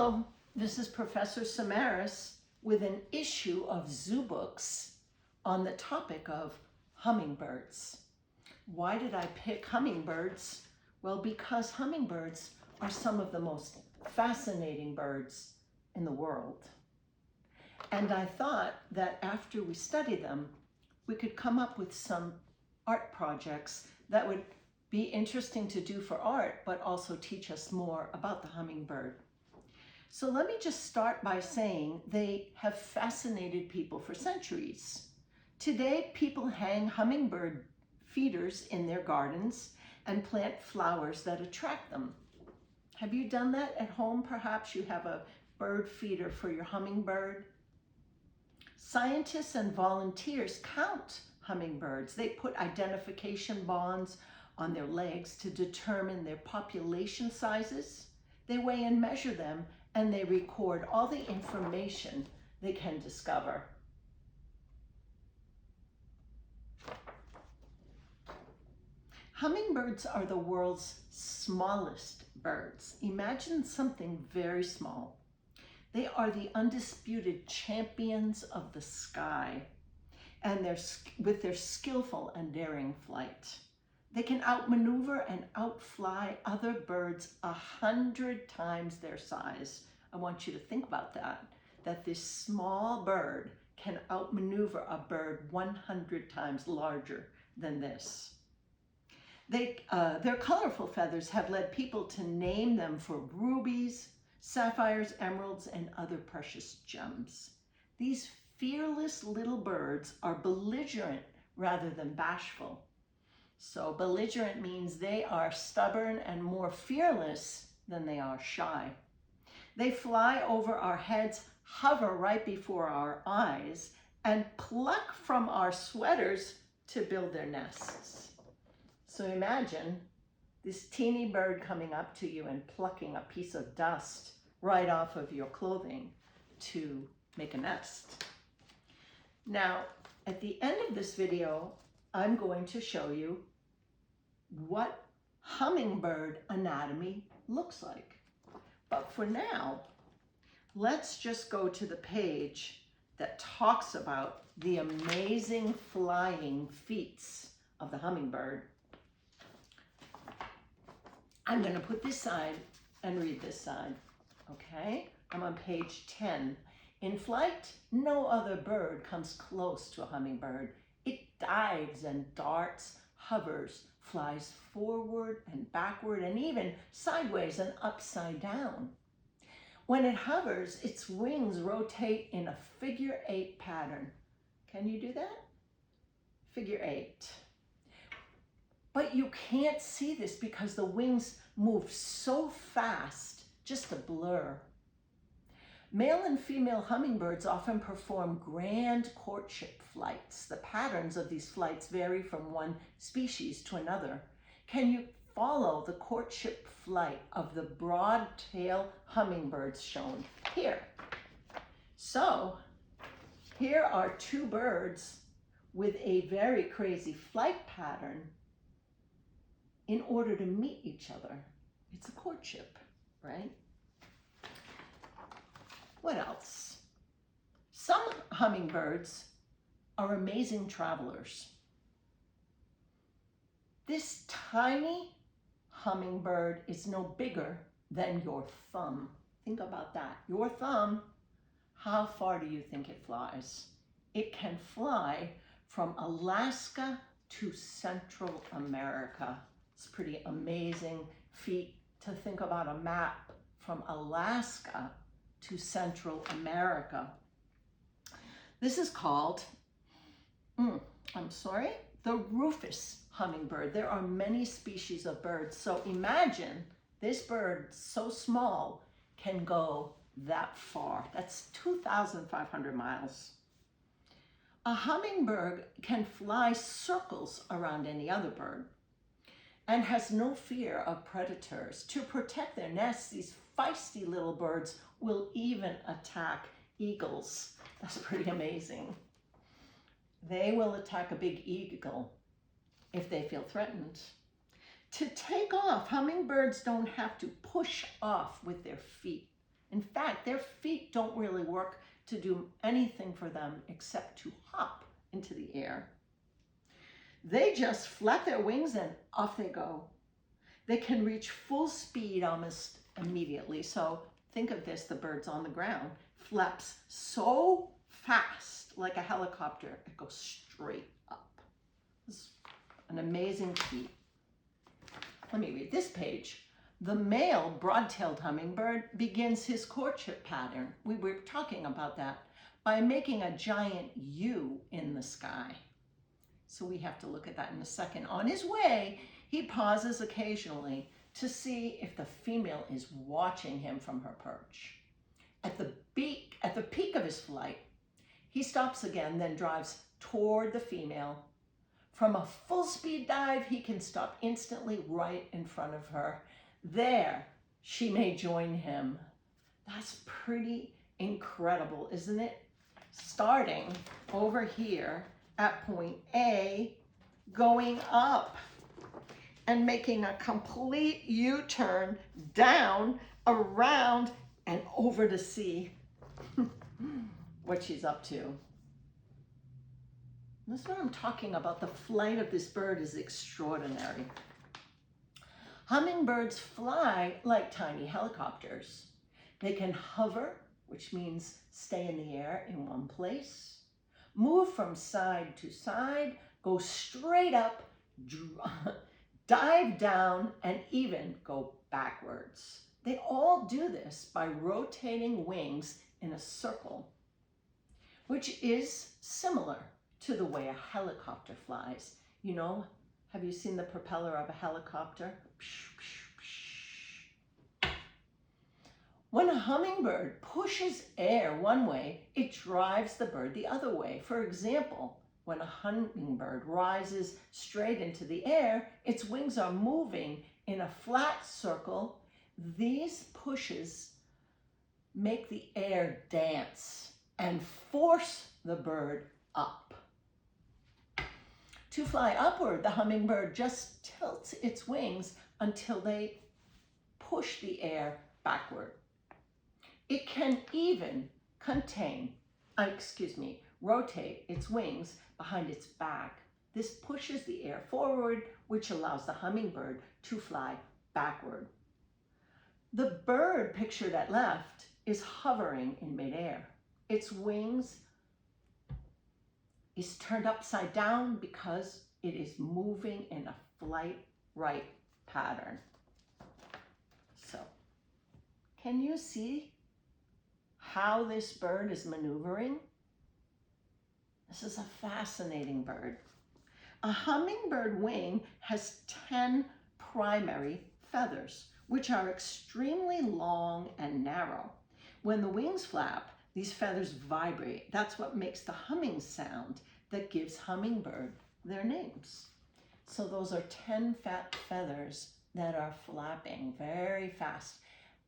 Hello, this is Professor Samaras with an issue of Zoobooks on the topic of hummingbirds. Why did I pick hummingbirds? Well, because hummingbirds are some of the most fascinating birds in the world. And I thought that after we study them, we could come up with some art projects that would be interesting to do for art, but also teach us more about the hummingbird. So let me just start by saying they have fascinated people for centuries. Today, people hang hummingbird feeders in their gardens and plant flowers that attract them. Have you done that at home? Perhaps you have a bird feeder for your hummingbird. Scientists and volunteers count hummingbirds. They put identification bonds on their legs to determine their population sizes. They weigh and measure them, and they record all the information they can discover. Hummingbirds are the world's smallest birds. Imagine something very small. They are the undisputed champions of the sky, and with their skillful and daring flight. They can outmaneuver and outfly other birds 100 times their size. I want you to think about that this small bird can outmaneuver a bird 100 times larger than this. Their colorful feathers have led people to name them for rubies, sapphires, emeralds, and other precious gems. These fearless little birds are belligerent rather than bashful. So belligerent means they are stubborn and more fearless than they are shy. They fly over our heads, hover right before our eyes, and pluck from our sweaters to build their nests. So imagine this teeny bird coming up to you and plucking a piece of dust right off of your clothing to make a nest. Now, at the end of this video, I'm going to show you what hummingbird anatomy looks like. But for now, let's just go to the page that talks about the amazing flying feats of the hummingbird. I'm going to put this side and read this side, okay? I'm on page 10. In flight, no other bird comes close to a hummingbird. It dives and darts, hovers, flies forward and backward, and even sideways and upside down. When it hovers, its wings rotate in a figure 8 pattern. Can you do that? Figure 8. But you can't see this because the wings move so fast, just a blur. Male and female hummingbirds often perform grand courtship flights. The patterns of these flights vary from one species to another. Can you follow the courtship flight of the broad-tail hummingbirds shown here? So here are two birds with a very crazy flight pattern in order to meet each other. It's a courtship, right? What else? Some hummingbirds are amazing travelers. This tiny hummingbird is no bigger than your thumb. Think about that. Your thumb, how far do you think it flies? It can fly from Alaska to Central America. It's a pretty amazing feat to think about a map from Alaska to Central America. This is called, the rufous hummingbird. There are many species of birds. So imagine this bird, so small, can go that far. That's 2,500 miles. A hummingbird can fly circles around any other bird and has no fear of predators. To protect their nests, these feisty little birds will even attack eagles. That's pretty amazing. They will attack a big eagle if they feel threatened. To take off, hummingbirds don't have to push off with their feet. In fact, their feet don't really work to do anything for them except to hop into the air. They just flap their wings and off they go. They can reach full speed almost immediately. So think of this, the bird's on the ground, flaps so fast like a helicopter, it goes straight up. It's an amazing feat. Let me read this page. The male broad-tailed hummingbird begins his courtship pattern. We were talking about that by making a giant U in the sky. So we have to look at that in a second. On his way, he pauses occasionally to see if the female is watching him from her perch. At the peak of his flight, he stops again, then drives toward the female. From a full speed dive, he can stop instantly right in front of her. There, she may join him. That's pretty incredible, isn't it? Starting over here at point A, going up and making a complete U-turn down, around, and over to see what she's up to. That's what I'm talking about. The flight of this bird is extraordinary. Hummingbirds fly like tiny helicopters. They can hover, which means stay in the air in one place, move from side to side, go straight up, dive down, and even go backwards. They all do this by rotating wings in a circle, which is similar to the way a helicopter flies. You know, have you seen the propeller of a helicopter? When a hummingbird pushes air one way, it drives the bird the other way. For example, when a hummingbird rises straight into the air, its wings are moving in a flat circle. These pushes make the air dance and force the bird up. To fly upward, the hummingbird just tilts its wings until they push the air backward. It can even rotate its wings behind its back. This pushes the air forward, which allows the hummingbird to fly backward. The bird pictured at left is hovering in midair. Its wings is turned upside down because it is moving in a flight right pattern. So, can you see how this bird is maneuvering? This is a fascinating bird. A hummingbird wing has 10 primary feathers, which are extremely long and narrow. When the wings flap, these feathers vibrate. That's what makes the humming sound that gives hummingbird their names. So those are 10 fat feathers that are flapping very fast,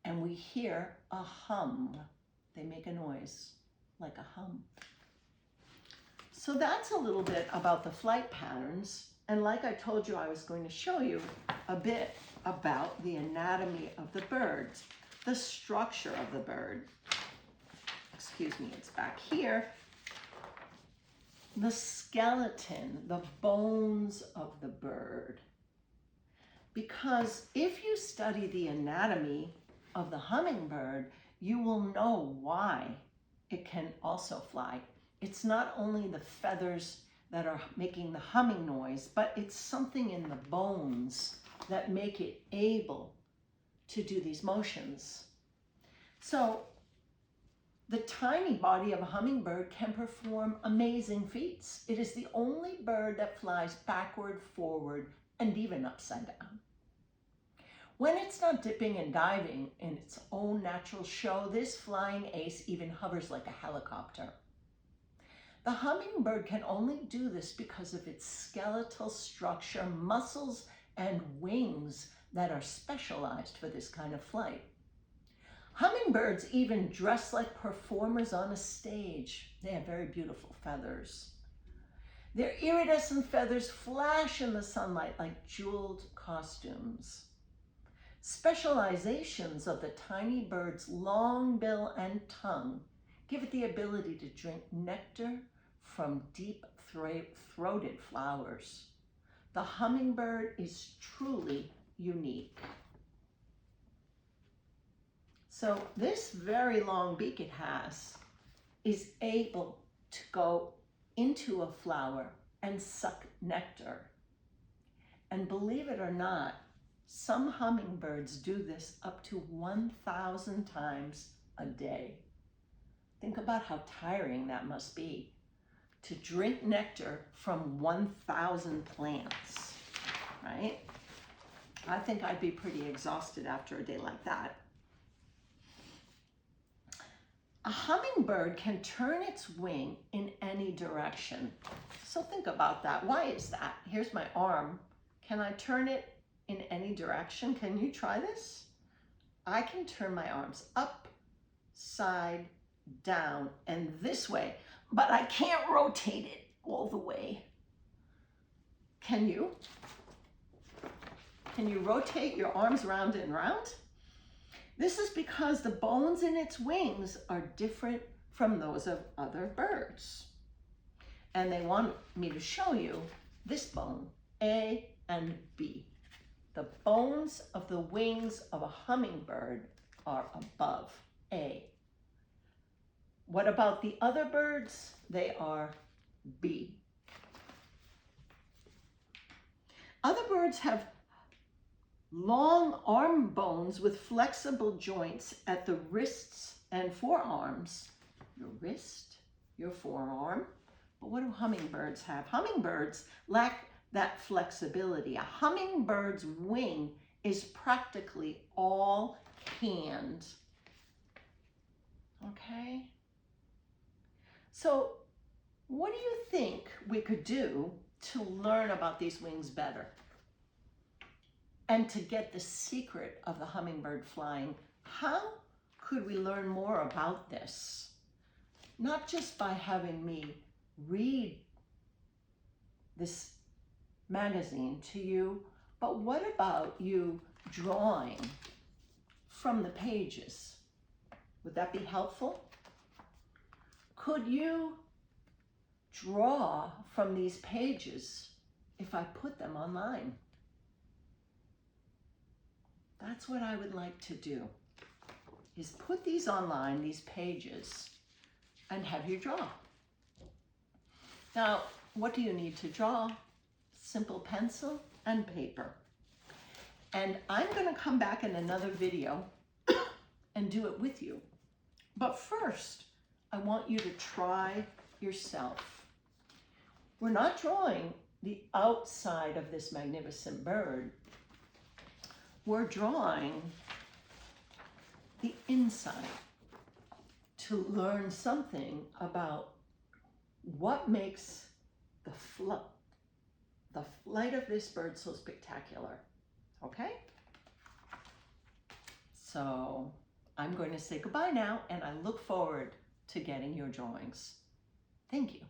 and we hear a hum. They make a noise like a hum. So that's a little bit about the flight patterns. And like I told you, I was going to show you a bit about the anatomy of the bird, the structure of the bird. Excuse me, it's back here. The skeleton, the bones of the bird. Because if you study the anatomy of the hummingbird, you will know why it can also fly. It's not only the feathers that are making the humming noise, but it's something in the bones that make it able to do these motions. So the tiny body of a hummingbird can perform amazing feats. It is the only bird that flies backward, forward, and even upside down. When it's not dipping and diving in its own natural show, this flying ace even hovers like a helicopter. The hummingbird can only do this because of its skeletal structure, muscles, and wings that are specialized for this kind of flight. Hummingbirds even dress like performers on a stage. They have very beautiful feathers. Their iridescent feathers flash in the sunlight like jeweled costumes. Specializations of the tiny bird's long bill and tongue give it the ability to drink nectar from deep-throated flowers. The hummingbird is truly unique. So this very long beak it has is able to go into a flower and suck nectar. And believe it or not, some hummingbirds do this up to 1,000 times a day. Think about how tiring that must be to drink nectar from 1,000 plants, right? I think I'd be pretty exhausted after a day like that. A hummingbird can turn its wing in any direction. So think about that. Why is that? Here's my arm. Can I turn it in any direction? Can you try this? I can turn my arms up, side, down, and this way, but I can't rotate it all the way. Can you? Can you rotate your arms round and round? This is because the bones in its wings are different from those of other birds. And they want me to show you this bone, A and B. The bones of the wings of a hummingbird are above A. What about the other birds? They are B. Other birds have long arm bones with flexible joints at the wrists and forearms. Your wrist, your forearm. But what do hummingbirds have? Hummingbirds lack that flexibility. A hummingbird's wing is practically all hand. Okay? So what do you think we could do to learn about these wings better? And to get the secret of the hummingbird flying, how could we learn more about this? Not just by having me read this magazine to you, but what about you drawing from the pages? Would that be helpful? Could you draw from these pages if I put them online? That's what I would like to do, is put these online, these pages, and have you draw. Now, what do you need to draw? Simple pencil and paper. And I'm going to come back in another video and do it with you. But first, I want you to try yourself. We're not drawing the outside of this magnificent bird. We're drawing the inside to learn something about what makes the flight of this bird so spectacular. Okay? So I'm going to say goodbye now, and I look forward to getting your drawings. Thank you.